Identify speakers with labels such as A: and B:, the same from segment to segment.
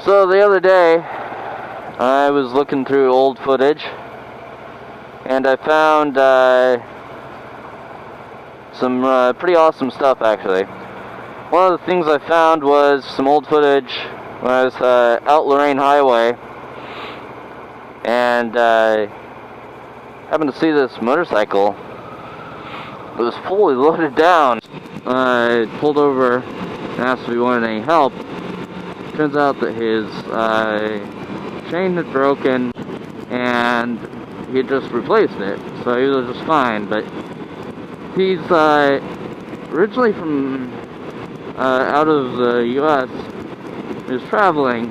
A: So the other day, I was looking through old footage, and I found some pretty awesome stuff, actually. One of the things I found was some old footage when I was out Lorraine Highway, and happened to see this motorcycle. It was fully loaded down. I pulled over and asked if he wanted any help. Turns out that his chain had broken and he had just replaced it, so he was just fine. But he's originally from out of the U.S. He was traveling.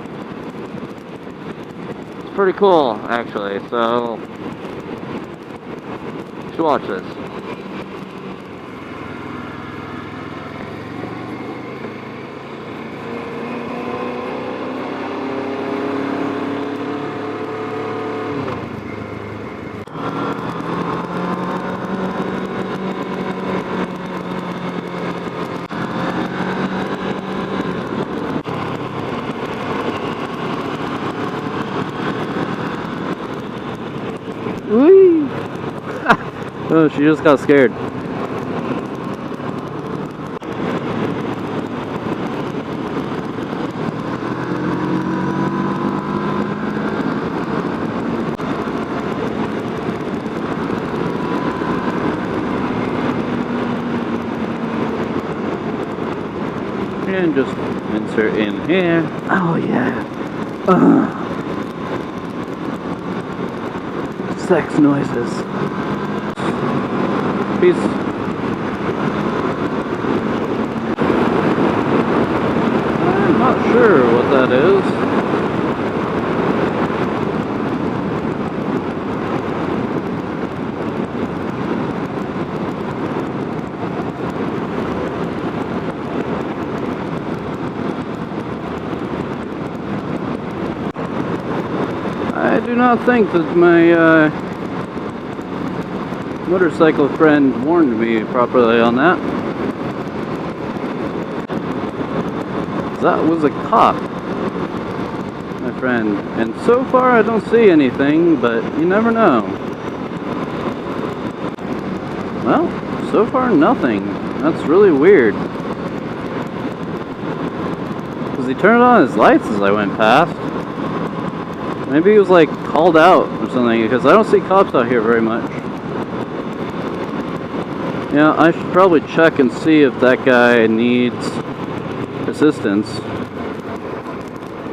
A: It's pretty cool, actually, so you should watch this. Whee! Oh, she just got scared. And just insert in here. Oh yeah. Sex noises. Peace. I'm not sure what that is. I do not think that my motorcycle friend warned me properly on that. That was a cop, my friend. And so far I don't see anything, but you never know. Well, so far nothing. That's really weird. Because he turned on his lights as I went past. Maybe he was like called out or something, because I don't see cops out here very much. Yeah, I should probably check and see if that guy needs assistance.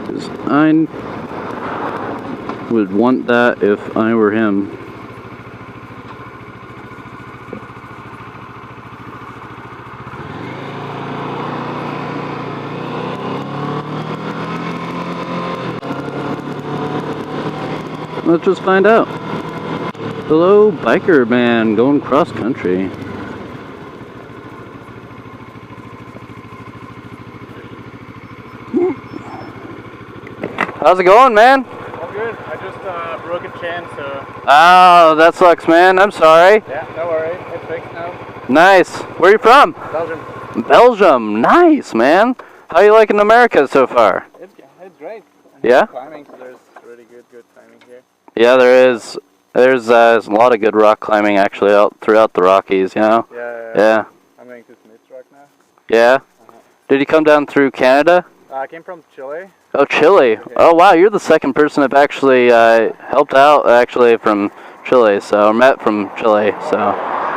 A: Because I would want that if I were him. Let's just find out. Hello, biker man going cross country. How's it going, man?
B: All good. I just broke a chain, so...
A: Oh, that sucks, man. I'm sorry.
B: Yeah, no worry. It's fixed now.
A: Nice. Where are you from?
B: Belgium.
A: Belgium. Nice, man. How you liking America so far?
B: It's great.
A: Yeah?
B: Climbing, so there's really good climbing here.
A: Yeah, there is. There's a lot of good rock climbing, actually, out throughout the Rockies, you know?
B: Yeah. I'm going to Smith's Rock now.
A: Yeah? Did you come down through Canada?
B: I came from Chile.
A: Oh, Chile.
B: Okay.
A: Oh, wow, you're the second person I've actually helped out, actually, from Chile, or met from Chile, so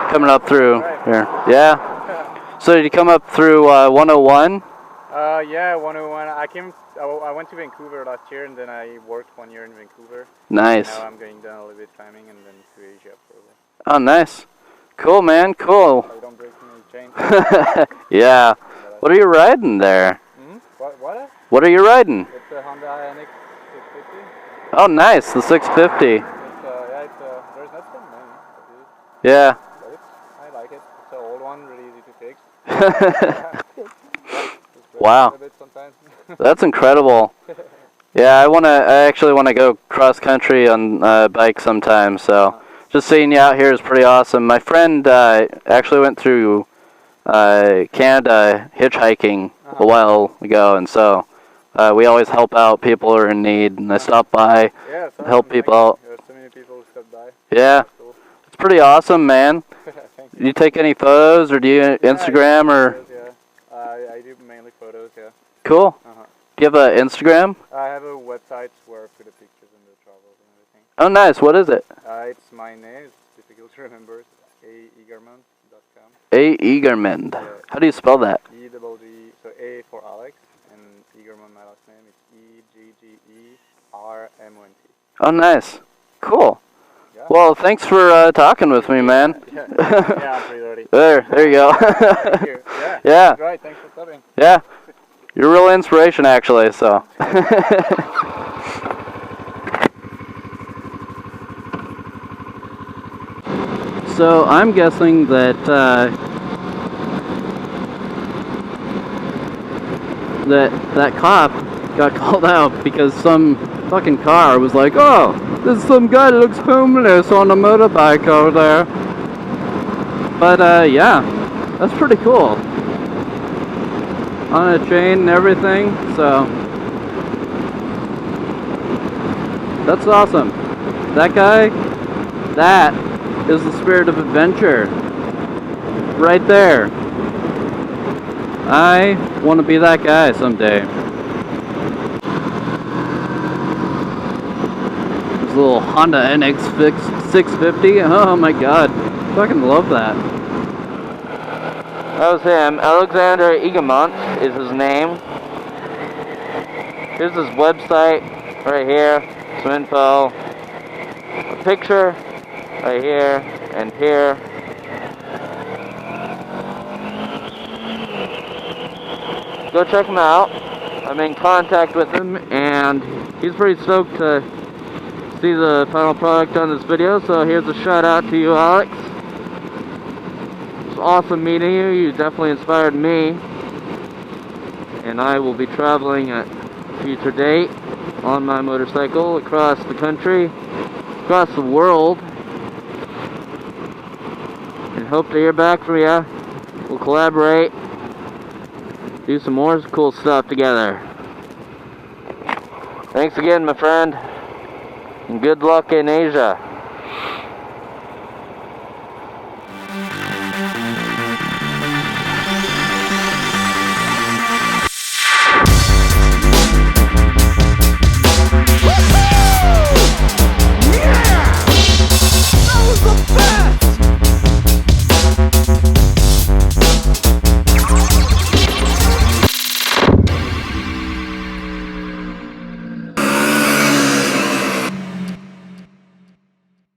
A: coming up through here. Yeah? So did you come up through 101?
B: Yeah, 101. I went to Vancouver last year, and then I worked 1 year in Vancouver.
A: Nice.
B: Now I'm going down a little bit climbing, and then to Asia for a bit.
A: Oh, nice. Cool, man, cool.
B: So you don't break any chains.
A: Yeah. What are you riding there?
B: What?
A: What are you riding?
B: It's a Honda NX 650.
A: Oh, nice, the 650.
B: There's not so many of these.
A: Yeah.
B: But I like it. It's an old one, really easy to fix.
A: Wow. That's incredible. Yeah, I actually want to go cross country on bike sometime, so just seeing you out here is pretty awesome. My friend actually went through Canada hitchhiking a while ago, and so We always help out people who are in need, and I stop by,
B: Yeah, so
A: help people out.
B: There's so many people who stopped by.
A: Yeah,
B: That's cool.
A: it's pretty awesome, man.
B: Thank
A: Do you take any photos, or do you Instagram, or?
B: photos, yeah. I do mainly photos, yeah.
A: Cool.
B: Uh-huh.
A: Do you have an Instagram?
B: I have a website where I put the pictures and the travels and everything.
A: Oh, nice. What is it?
B: It's my name. It's difficult to remember. Eggermont.com.
A: A. Eggermont.
B: Yeah.
A: How do you spell that?
B: E-double-G, so A for Alex, and Eggermont, my last name, it's E-G-G-E-R-M-O-N-T.
A: Oh, nice. Cool.
B: Yeah.
A: Well, thanks for talking with me, man.
B: Yeah, I'm pretty ready.
A: There you go.
B: Thank you. Yeah.
A: Yeah.
B: Right, thanks for stopping.
A: Yeah. You're a real inspiration, actually, so. So, I'm guessing that, that cop got called out because some fucking car was like, oh, there's some guy that looks homeless on a motorbike over there. But, yeah, that's pretty cool. On a chain and everything, so that's awesome. That guy, that is the spirit of adventure right there. I want to be that guy someday. This little Honda NX 650, oh my god, fucking love that. That was him. Alexandere Eggermont is his name. Here's his website right here. Some info. A picture right here and here. Go check him out. I'm in contact with him, and he's pretty stoked to see the final product on this video. So here's a shout out to you, Alex. Awesome meeting you. You definitely inspired me, and I will be traveling at a future date on my motorcycle across the country, across the world, and hope to hear back from you. We'll collaborate, do some more cool stuff together. Thanks again, my friend, and good luck in Asia.